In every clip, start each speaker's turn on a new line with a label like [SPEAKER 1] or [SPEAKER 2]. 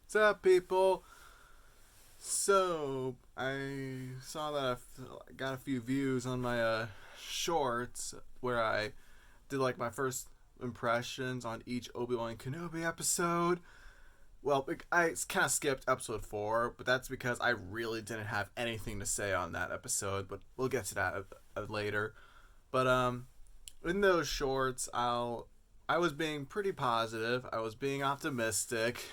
[SPEAKER 1] What's up, people? So, I saw that I got a few views on my shorts where I did like my first impressions on each Obi-Wan Kenobi episode. Well, I kind of skipped episode 4, but that's because I really didn't have anything to say on that episode, but we'll get to that later. But in those shorts, I was being pretty positive. I was being optimistic.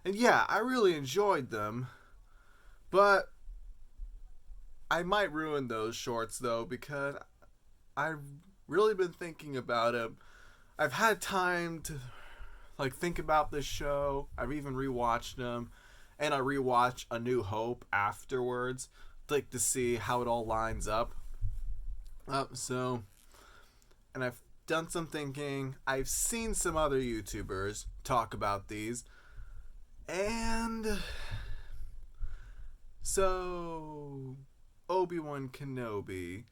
[SPEAKER 1] And yeah, I really enjoyed them. But I might ruin those shorts though because I've really been thinking about it. I've had time to think about this show. I've even rewatched them, and I rewatched A New Hope afterwards, to see how it all lines up. And I've done some thinking. I've seen some other YouTubers talk about these, and so Obi-Wan Kenobi.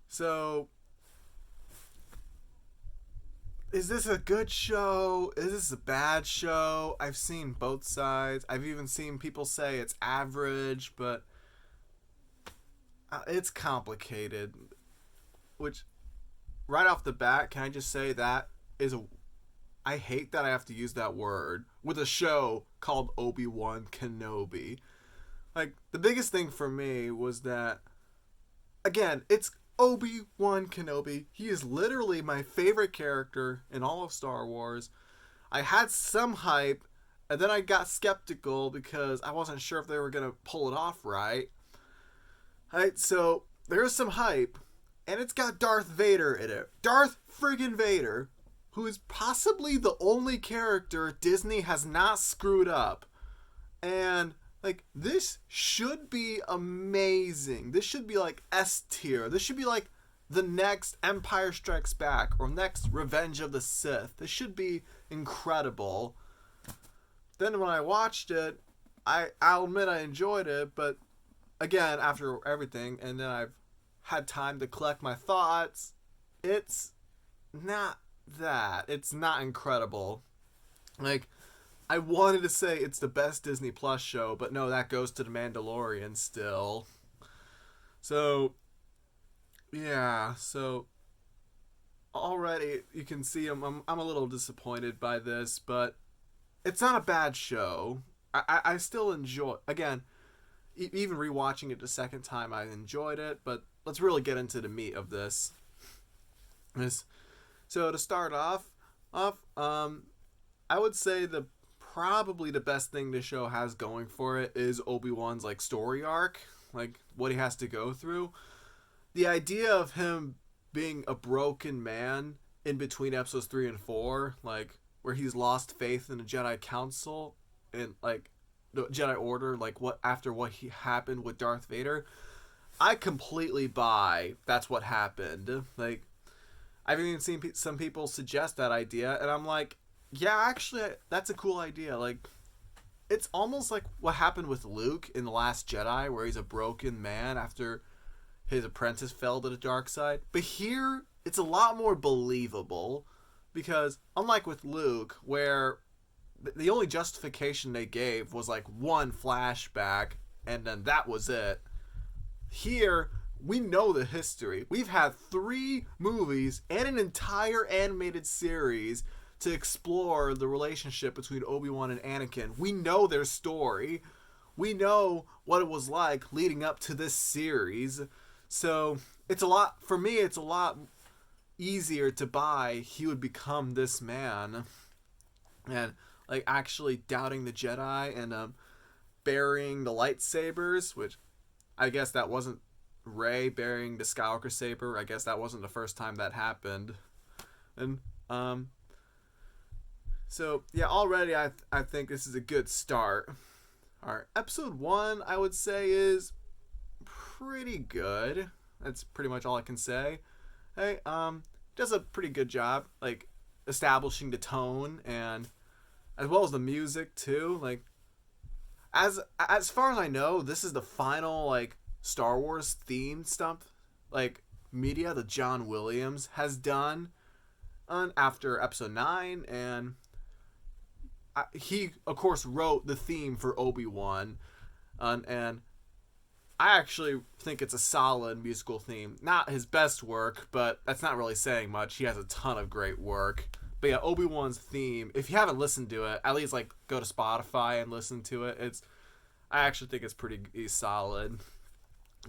[SPEAKER 1] So is this a good show? Is this a bad show? I've seen both sides. I've even seen people say it's average, but it's complicated. Which, right off the bat, can I just say that is a... I hate that I have to use that word with a show called Obi-Wan Kenobi. The biggest thing for me was that, again, it's Obi-Wan Kenobi. He is literally my favorite character in all of Star Wars. I had some hype, and then I got skeptical because I wasn't sure if they were going to pull it off right. Alright, so there's some hype, and it's got Darth Vader in it. Darth friggin' Vader, who is possibly the only character Disney has not screwed up. And this should be amazing. This should be S tier. This should be the next Empire Strikes Back or next Revenge of the Sith. This should be incredible. Then when I watched it, I'll admit I enjoyed it, but again, after everything, and then I've had time to collect my thoughts, it's not that. It's not incredible. I wanted to say it's the best Disney Plus show, but no, that goes to The Mandalorian still. So, yeah, so already you can see I'm a little disappointed by this, but it's not a bad show. I still enjoy, again, even rewatching it the second time, I enjoyed it, but let's really get into the meat of this. So to start off, I would say probably the best thing the show has going for it is Obi-Wan's story arc, what he has to go through. The idea of him being a broken man in between episodes 3 and 4, where he's lost faith in the Jedi Council and the Jedi Order, what happened with Darth Vader. I completely buy that's what happened. I've even seen some people suggest that idea, and I'm like, yeah, actually, that's a cool idea. It's almost like what happened with Luke in The Last Jedi, where he's a broken man after his apprentice fell to the dark side. But here, it's a lot more believable, because unlike with Luke, where the only justification they gave was one flashback, and then that was it. Here, we know the history. We've had 3 movies and an entire animated series to explore the relationship between Obi-Wan and Anakin. We know their story. We know what it was like leading up to this series. So it's a lot easier to buy he would become this man. And actually doubting the Jedi and burying the lightsabers, which I guess that wasn't Rey burying the Skywalker saber. I guess that wasn't the first time that happened. And so, yeah, already I think this is a good start. Alright, episode 1, I would say, is pretty good. That's pretty much all I can say. Hey, does a pretty good job, establishing the tone, and as well as the music, too. As far as I know, this is the final, Star Wars themed stuff, media that John Williams has done after episode 9, and he of course wrote the theme for Obi-Wan, and I actually think it's a solid musical theme. Not his best work, but that's not really saying much. He has a ton of great work. But yeah, Obi-Wan's theme, if you haven't listened to it, at least like go to Spotify and listen to it. I actually think it's pretty solid.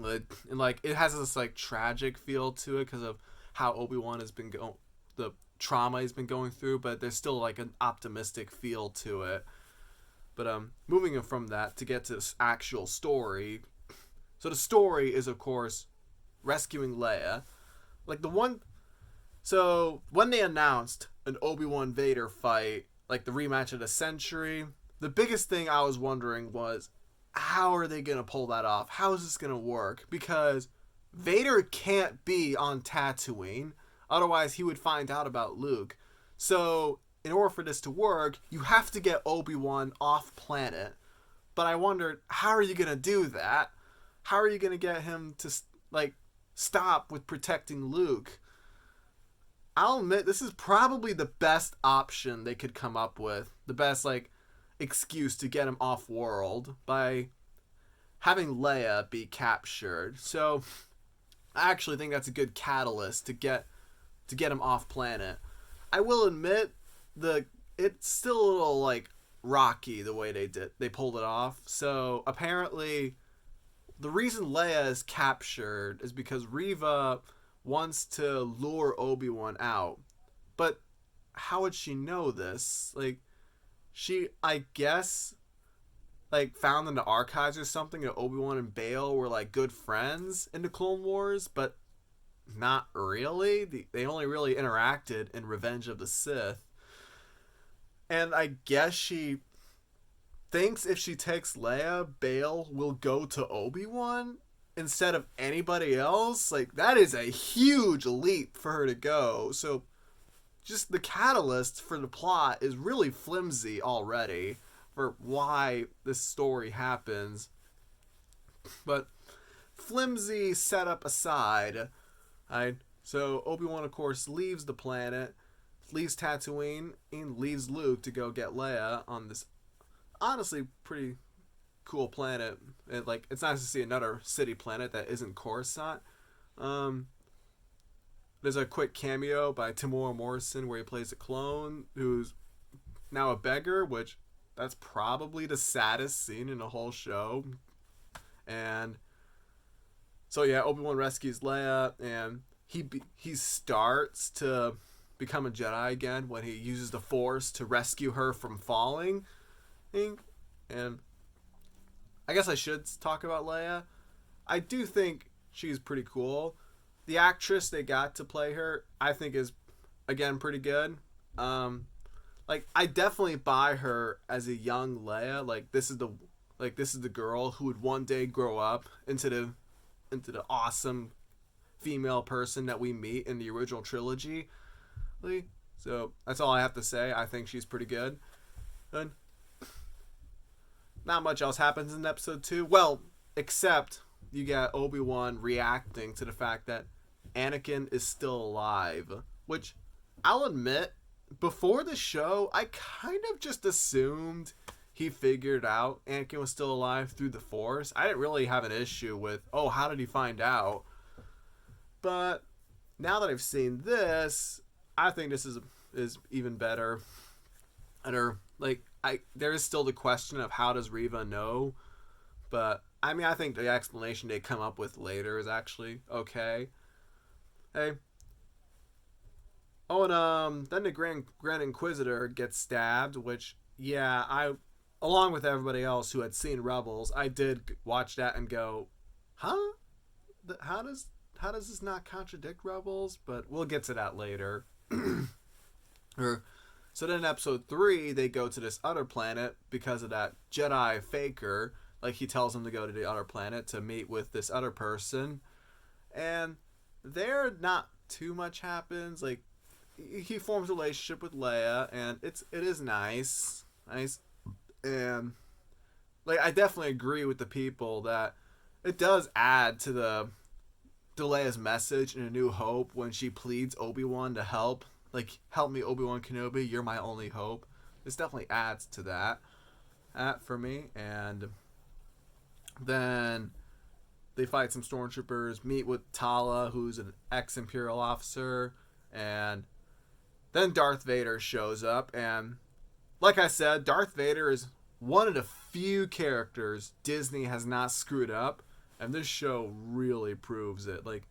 [SPEAKER 1] And like it has this like tragic feel to it because of how Obi-Wan has been going, the trauma he's been going through, but there's still like an optimistic feel to it. But moving from that to get to this actual story. So the story is, of course, rescuing Leia. Like So when they announced an Obi-Wan Vader fight, like the rematch of the century, the biggest thing I was wondering was, how are they gonna pull that off? How is this gonna work? Because Vader can't be on Tatooine, otherwise he would find out about Luke. So in order for this to work, you have to get Obi-Wan off planet. But I wondered, how are you gonna do that? How are you going to get him to, like, stop with protecting Luke? I'll admit, this is probably the best option they could come up with. The best, like, excuse to get him off-world by having Leia be captured. So, I actually think that's a good catalyst to get him off-planet. I will admit, it's still a little, like, rocky the way they pulled it off. So, apparently the reason Leia is captured is because Reva wants to lure Obi-Wan out. But how would she know this? Like, she, I guess, like, found in the archives or something that Obi-Wan and Bail were, like, good friends in the Clone Wars, but not really. They only really interacted in Revenge of the Sith. And I guess she thinks if she takes Leia, Bail will go to Obi-Wan instead of anybody else. Like, that is a huge leap for her to go. So, just the catalyst for the plot is really flimsy already for why this story happens. But, flimsy setup aside, so Obi-Wan, of course, leaves the planet, leaves Tatooine, and leaves Luke to go get Leia on this honestly pretty cool planet. It's nice to see another city planet that isn't Coruscant. There's a quick cameo by Tamora Morrison where he plays a clone who's now a beggar, which that's probably the saddest scene in the whole show. And so yeah, Obi-Wan rescues Leia, and he starts to become a Jedi again when he uses the Force to rescue her from falling. And I guess I should talk about Leia. I do think she's pretty cool. The actress they got to play her, I think, is again pretty good. I definitely buy her as a young Leia. This is the girl who would one day grow up into the awesome female person that we meet in the original trilogy. So that's all I have to say. I think she's pretty good. And not much else happens in episode 2. Well, except you get Obi-Wan reacting to the fact that Anakin is still alive. Which, I'll admit, before the show, I kind of just assumed he figured out Anakin was still alive through the Force. I didn't really have an issue with, how did he find out? But now that I've seen this, I think this is even better. There is still the question of how does Reva know, but I mean, I think the explanation they come up with later is actually okay. Hey. Oh, and then the Grand Inquisitor gets stabbed, which, yeah, along with everybody else who had seen Rebels, I did watch that and go, huh? How does this not contradict Rebels? But we'll get to that later. So then in episode 3, they go to this other planet because of that Jedi faker. He tells them to go to the other planet to meet with this other person. And there, not too much happens. He forms a relationship with Leia, and it is nice. And, I definitely agree with the people that it does add to Leia's message in A New Hope when she pleads Obi-Wan to help. Help me, Obi-Wan Kenobi, you're my only hope. this definitely adds to that for me. And then they fight some stormtroopers, meet with Tala, who's an ex-Imperial officer, and then Darth Vader shows up. And like I said, Darth Vader is one of the few characters Disney has not screwed up, and this show really proves it. Like,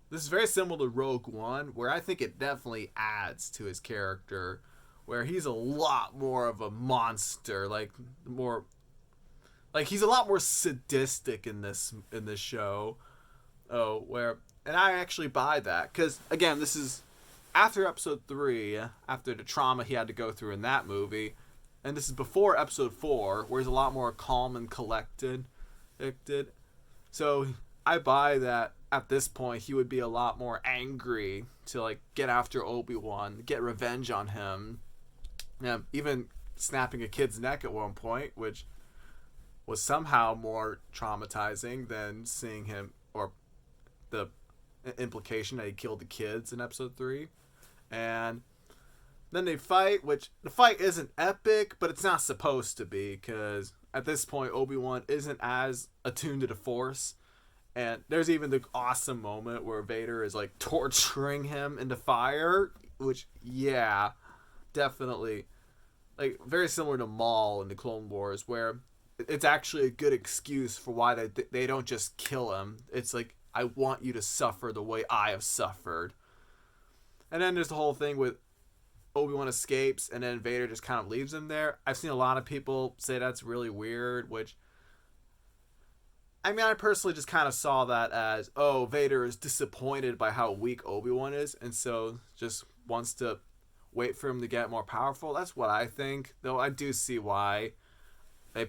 [SPEAKER 1] this is very similar to Rogue One, where I think it definitely adds to his character, where he's a lot more of a monster, he's a lot more sadistic in this show. And I actually buy that, because again, this is after episode 3, after the trauma he had to go through in that movie, and this is before episode 4, where he's a lot more calm and collected. So I buy that at this point he would be a lot more angry to like get after Obi-Wan, get revenge on him. Yeah, even snapping a kid's neck at one point, which was somehow more traumatizing than seeing him, or the implication that he killed the kids in episode 3. And then they fight, which the fight isn't epic, but it's not supposed to be, because at this point Obi-Wan isn't as attuned to the Force. And there's even the awesome moment where Vader is like torturing him into fire, which, yeah, definitely, like, very similar to Maul in the Clone Wars, where it's actually a good excuse for why they don't just kill him. It's like, I want you to suffer the way I have suffered. And then there's the whole thing with Obi-Wan escapes and then Vader just kind of leaves him there. I've seen a lot of people say that's really weird, which, I mean, I personally just kind of saw that as, oh, Vader is disappointed by how weak Obi-Wan is, and so just wants to wait for him to get more powerful. That's what I think, though I do see why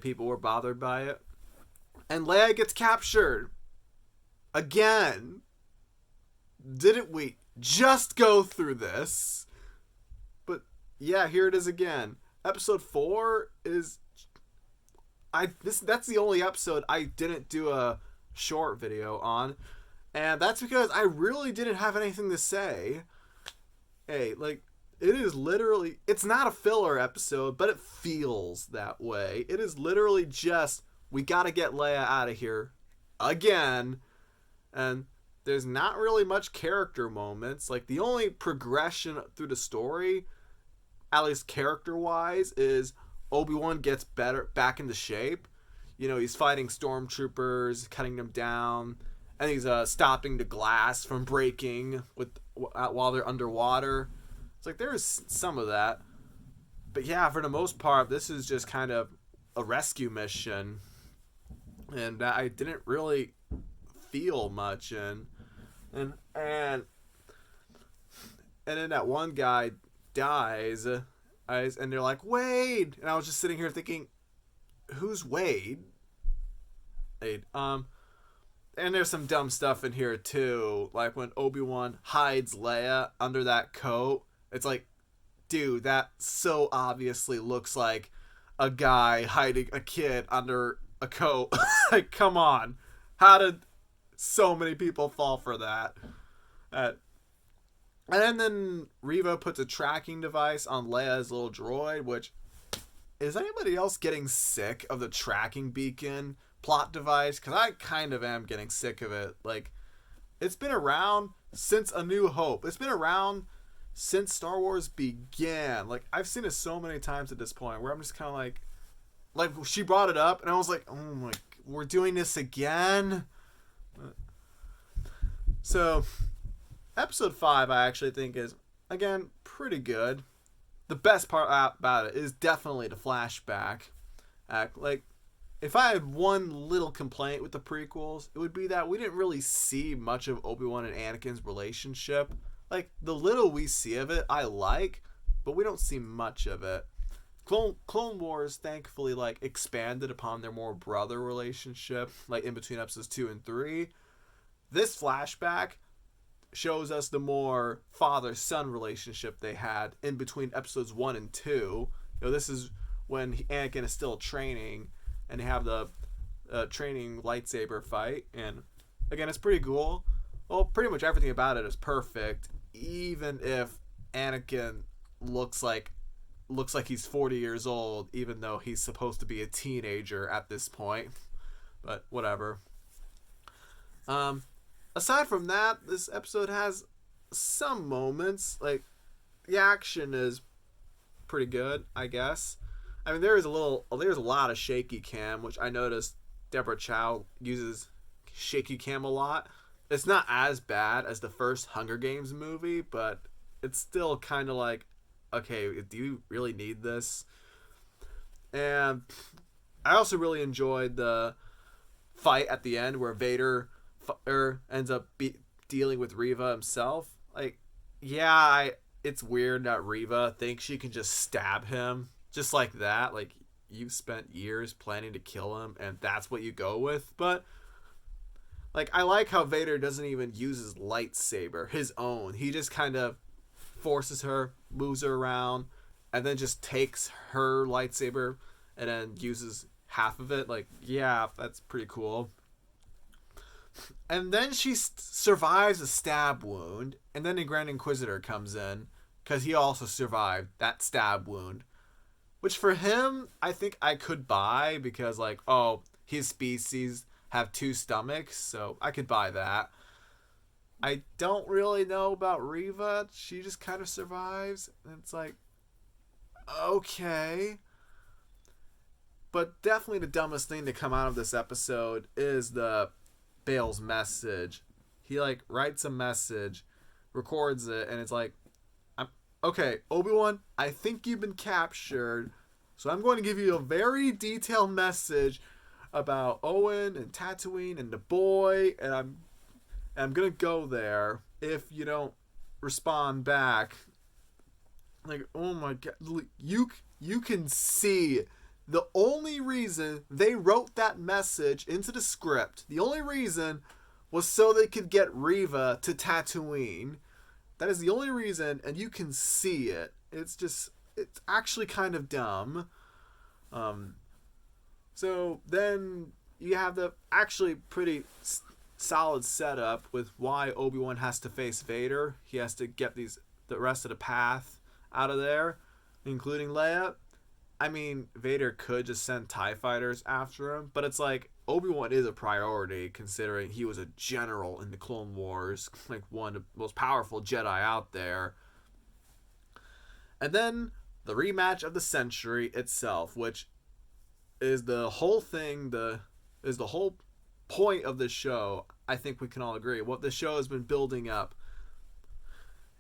[SPEAKER 1] people were bothered by it. And Leia gets captured. Again. Didn't we just go through this? But yeah, here it is again. Episode 4 is... that's the only episode I didn't do a short video on. And that's because I really didn't have anything to say. Hey, like, it is literally... It's not a filler episode, but it feels that way. It is literally just, we gotta get Leia out of here. Again. And there's not really much character moments. Like, the only progression through the story, at least character-wise, is Obi-Wan gets back into shape. You know, he's fighting stormtroopers, cutting them down, and he's stopping the glass from breaking while they're underwater. It's like, there's some of that. But yeah, for the most part, this is just kind of a rescue mission. And I didn't really feel much in. And then that one guy dies, and they're like, Wade! And I was just sitting here thinking, who's Wade? And there's some dumb stuff in here too. Like when Obi-Wan hides Leia under that coat. It's like, dude, that so obviously looks like a guy hiding a kid under a coat. Like, come on. How did so many people fall for that? And then Reva puts a tracking device on Leia's little droid, which... Is anybody else getting sick of the tracking beacon plot device? Because I kind of am getting sick of it. Like, it's been around since A New Hope. It's been around since Star Wars began. Like, I've seen it so many times at this point where I'm just kind of like she brought it up and I was like, oh my, we're doing this again? So, episode 5 I actually think is, again, pretty good. The best part about it is definitely the flashback. Like, if I had one little complaint with the prequels, it would be that we didn't really see much of Obi-Wan and Anakin's relationship. Like, the little we see of it, I like, but we don't see much of it. Clone Wars, thankfully, like, expanded upon their more brother relationship, like, in between episodes 2 and 3. This flashback shows us the more father-son relationship they had in between episodes 1 and 2. You know, this is when Anakin is still training, and they have the training lightsaber fight. And again, it's pretty cool. Well, pretty much everything about it is perfect, even if Anakin looks like looks like he's 40 years old, even though he's supposed to be a teenager at this point. But whatever. Aside from that, this episode has some moments. Like, the action is pretty good, I guess. I mean, there's a lot of shaky cam, which I noticed Deborah Chow uses shaky cam a lot. It's not as bad as the first Hunger Games movie, but it's still kind of like, okay, do you really need this? And I also really enjoyed the fight at the end where Vader ends up dealing with Reva himself. Like, yeah, it's weird that Reva thinks she can just stab him just like that. Like, you've spent years planning to kill him, and that's what you go with. But, like, I like how Vader doesn't even use his lightsaber, his own. He just kind of forces her, moves her around, and then just takes her lightsaber and then uses half of it. Like, yeah, that's pretty cool. And then she survives a stab wound, and then the Grand Inquisitor comes in because he also survived that stab wound, which for him I think I could buy because, like, oh, his species have two stomachs, so I could buy that. I don't really know about Reva. She just kind of survives, and it's like, okay. But definitely the dumbest thing to come out of this episode is the Bale's message. He, like, writes a message, records it, and it's like, okay, Obi-Wan, I think you've been captured, so I'm going to give you a very detailed message about Owen and Tatooine and the boy, and I'm gonna go there if you don't respond back. Like, oh my god, you can see the only reason they wrote that message into the script, the only reason was so they could get Reva to Tatooine. That is the only reason, and you can see it. It's actually kind of dumb. So then you have the actually pretty solid setup with why Obi-Wan has to face Vader. He has to get the rest of the path out of there, including Leia. I mean, Vader could just send TIE fighters after him, but it's like, Obi-Wan is a priority considering he was a general in the Clone Wars, like one of the most powerful Jedi out there. And then the rematch of the century itself, which is the whole thing, is the whole point of this show. I think we can all agree what the show has been building up.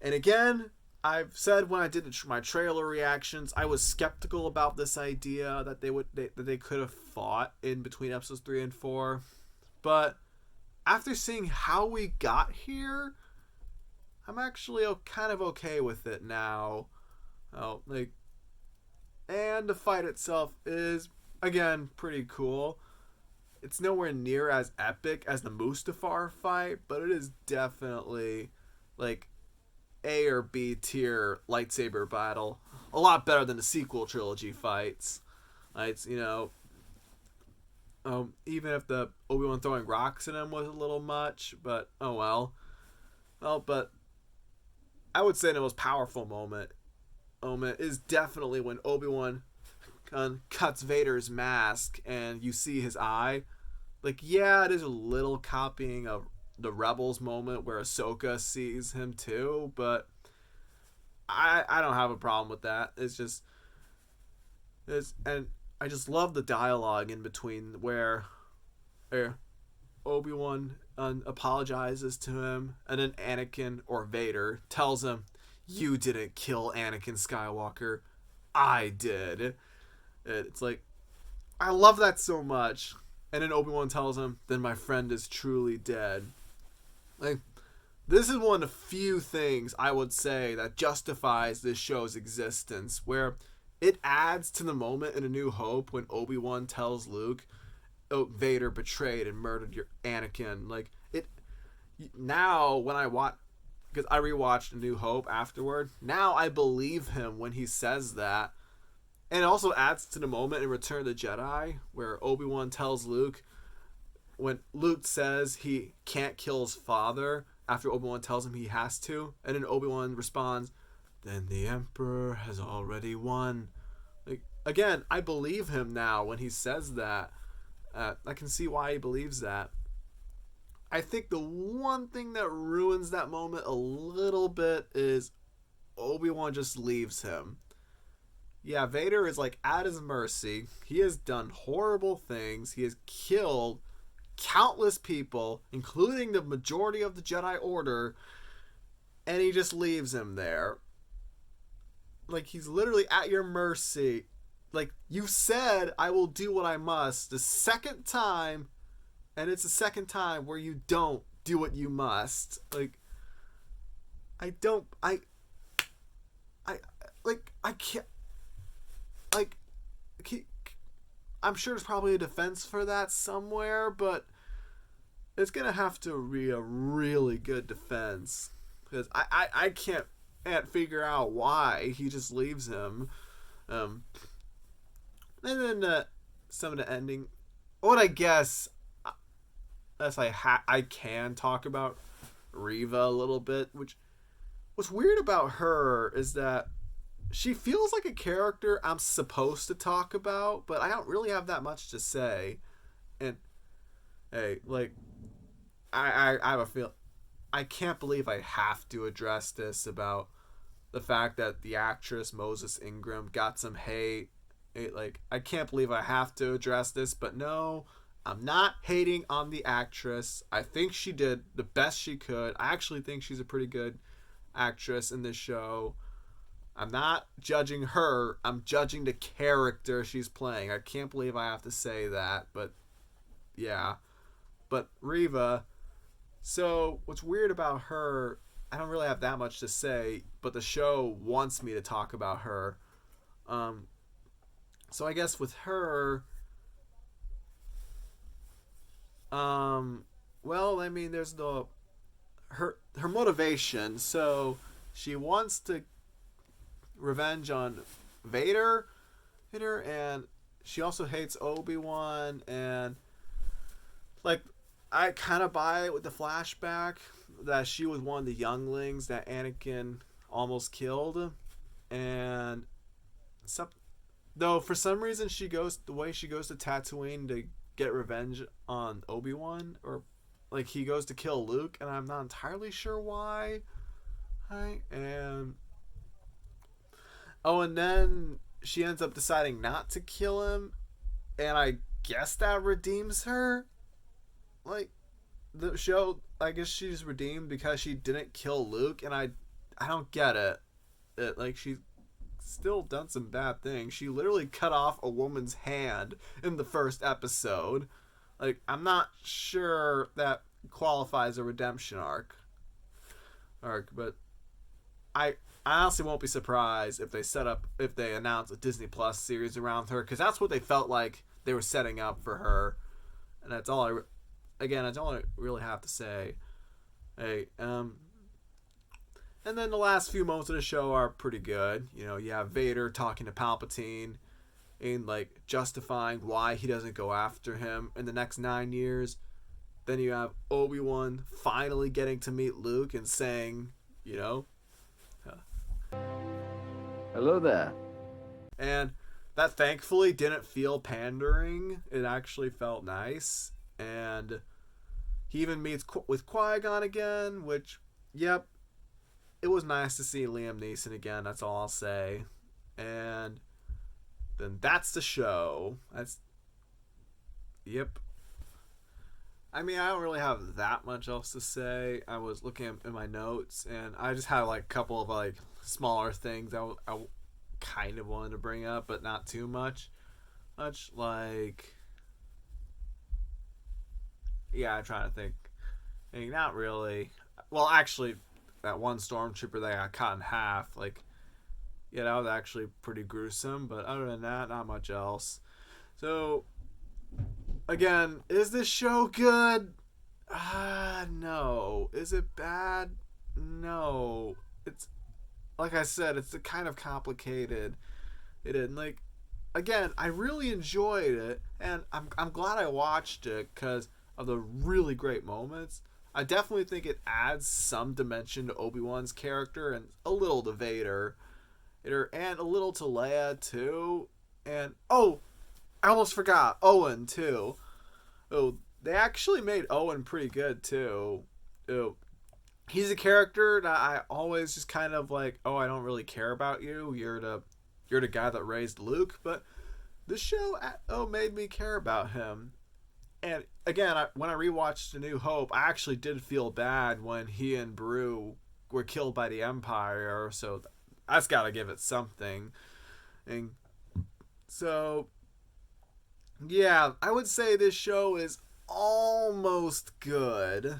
[SPEAKER 1] And again, I've said when I did my trailer reactions, I was skeptical about this idea that they could have fought in between episodes 3 and 4. But after seeing how we got here, I'm actually kind of okay with it now. And the fight itself is, again, pretty cool. It's nowhere near as epic as the Mustafar fight, but it is definitely like A or B tier lightsaber battle. A lot better than the sequel trilogy fights. It's, even if the Obi-Wan throwing rocks at him was a little much, but oh well. Well, but I would say the most powerful moment is definitely when Obi-Wan cuts Vader's mask and you see his eye. Like, yeah, it is a little copying of the Rebels moment where Ahsoka sees him too, but I don't have a problem with that. And I just love the dialogue in between where Obi-Wan apologizes to him, and then Anakin or Vader tells him, "You didn't kill Anakin Skywalker, I did." It's like, I love that so much. And then Obi-Wan tells him, "Then my friend is truly dead." Like, this is one of the few things I would say that justifies this show's existence, where it adds to the moment in A New Hope when Obi-Wan tells Luke, "Oh, Vader betrayed and murdered your Anakin." Like, now when I watch, because I rewatched A New Hope afterward, now I believe him when he says that. And it also adds to the moment in Return of the Jedi where Obi-Wan tells Luke, when Luke says he can't kill his father after Obi-Wan tells him he has to, and then Obi-Wan responds, then the Emperor has already won. Like, again, I believe him now when he says that. I can see why he believes that. I think the one thing that ruins that moment a little bit is Obi-Wan just leaves him. Yeah, Vader is like at his mercy. He has done horrible things. He has killed countless people, including the majority of the Jedi Order, and he just leaves him there. Like, he's literally at your mercy. Like, you said, I will do what I must. The second time, and it's the second time where you don't do what you must. Like, I can't, like, I'm sure there's probably a defense for that somewhere, but it's gonna have to be a really good defense, because I can't figure out why he just leaves him. And then some of the ending, what I guess, as I can talk about Reva a little bit, which what's weird about her is that she feels like a character I'm supposed to talk about, but I don't really have that much to say. And hey, like, I have a feel. I can't believe I have to address this about the fact that the actress Moses Ingram got some hate. Like, I can't believe I have to address this, but no, I'm not hating on the actress. I think she did the best she could. I actually think she's a pretty good actress in this show. I'm not judging her. I'm judging the character she's playing. I can't believe I have to say that, but yeah. But Reva, so what's weird about her, I don't really have that much to say, but the show wants me to talk about her. So I guess with her, well, I mean, there's her motivation. So she wants to revenge on Vader, and she also hates Obi-Wan, and like, I kind of buy it with the flashback that she was one of the younglings that Anakin almost killed, and though for some reason the way she goes to Tatooine to get revenge on Obi-Wan, or like he goes to kill Luke, and I'm not entirely sure why. And then she ends up deciding not to kill him, and I guess that redeems her. Like, the show, I guess she's redeemed because she didn't kill Luke, and I don't get it. Like, she's still done some bad things. She literally cut off a woman's hand in the first episode. Like, I'm not sure that qualifies a redemption arc, but I honestly won't be surprised if they announce a Disney Plus series around her, because that's what they felt like they were setting up for her, and that's all I really have to say. Hey, and then the last few moments of the show are pretty good. You know, you have Vader talking to Palpatine and like justifying why he doesn't go after him in the next 9 years. Then you have Obi-Wan finally getting to meet Luke and saying, you know,
[SPEAKER 2] hello there.
[SPEAKER 1] And that thankfully didn't feel pandering. It actually felt nice. And he even meets with Qui-Gon again, which, yep, it was nice to see Liam Neeson again. That's all I'll say. And then that's the show. Yep. I mean, I don't really have that much else to say. I was looking in my notes, and I just had like a couple of like smaller things I kind of wanted to bring up, but not too much. Like, yeah, I'm trying to think. I mean, not really. Well, actually, that one stormtrooper that got cut in half, like, yeah, that was actually pretty gruesome. But other than that, not much else. So, again, is this show good? No. Is it bad? No. It's, like I said, it's kind of complicated. It didn't, like, again, I really enjoyed it, and I'm glad I watched it because of the really great moments. I definitely think it adds some dimension to Obi-Wan's character and a little to Vader. And a little to Leia too. And oh, I almost forgot Owen too. Oh, they actually made Owen pretty good too. Oh, he's a character that I always just kind of like, oh, I don't really care about you. You're the guy that raised Luke, but the show made me care about him. And again, when I rewatched A New Hope, I actually did feel bad when he and Beru were killed by the Empire. So that's got to give it something. And so, yeah, I would say this show is almost good.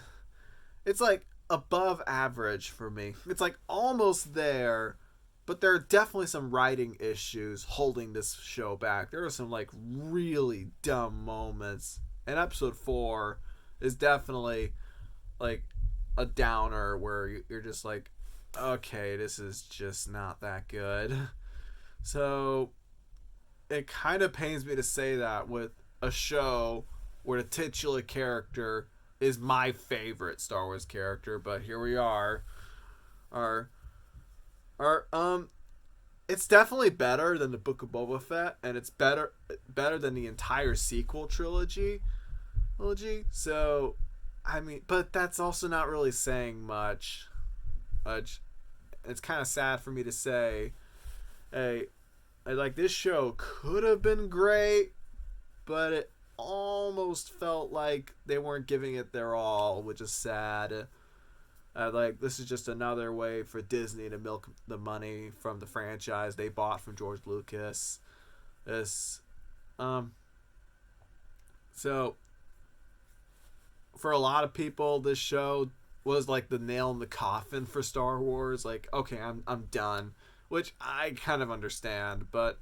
[SPEAKER 1] It's like above average for me. It's like almost there, but there are definitely some writing issues holding this show back. There are some like really dumb moments. And episode 4 is definitely like a downer where you're just like, okay, this is just not that good. So it kind of pains me to say that with a show where the titular character is my favorite Star Wars character, but here we are. Our it's definitely better than the Book of Boba Fett, and it's better than the entire sequel trilogy. So, I mean, but that's also not really saying much. It's kind of sad for me to say. Hey, like this show could have been great, but it almost felt like they weren't giving it their all, which is sad. Like this is just another way for Disney to milk the money from the franchise they bought from George Lucas. So for a lot of people, this show was like the nail in the coffin for Star Wars. Like, okay, I'm done, which I kind of understand, but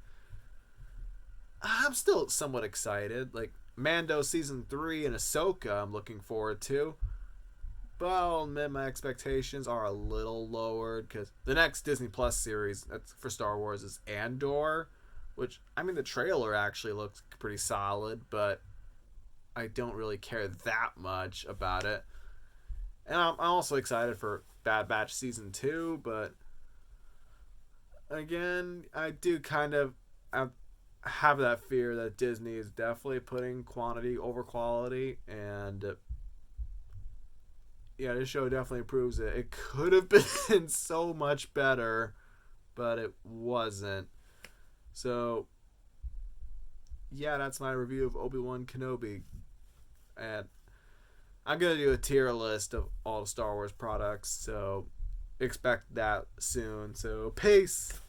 [SPEAKER 1] I'm still somewhat excited. Like Mando season 3 and Ahsoka, I'm looking forward to. But I'll admit my expectations are a little lowered because the next Disney Plus series that's for Star Wars is Andor, which I mean the trailer actually looks pretty solid, but I don't really care that much about it. And I'm also excited for Bad Batch season 2, but again, I do kind of have that fear that Disney is definitely putting quantity over quality, and yeah, this show definitely proves it. It could have been so much better, but it wasn't. So, yeah, that's my review of Obi-Wan Kenobi. And I'm going to do a tier list of all the Star Wars products, so expect that soon. So, peace!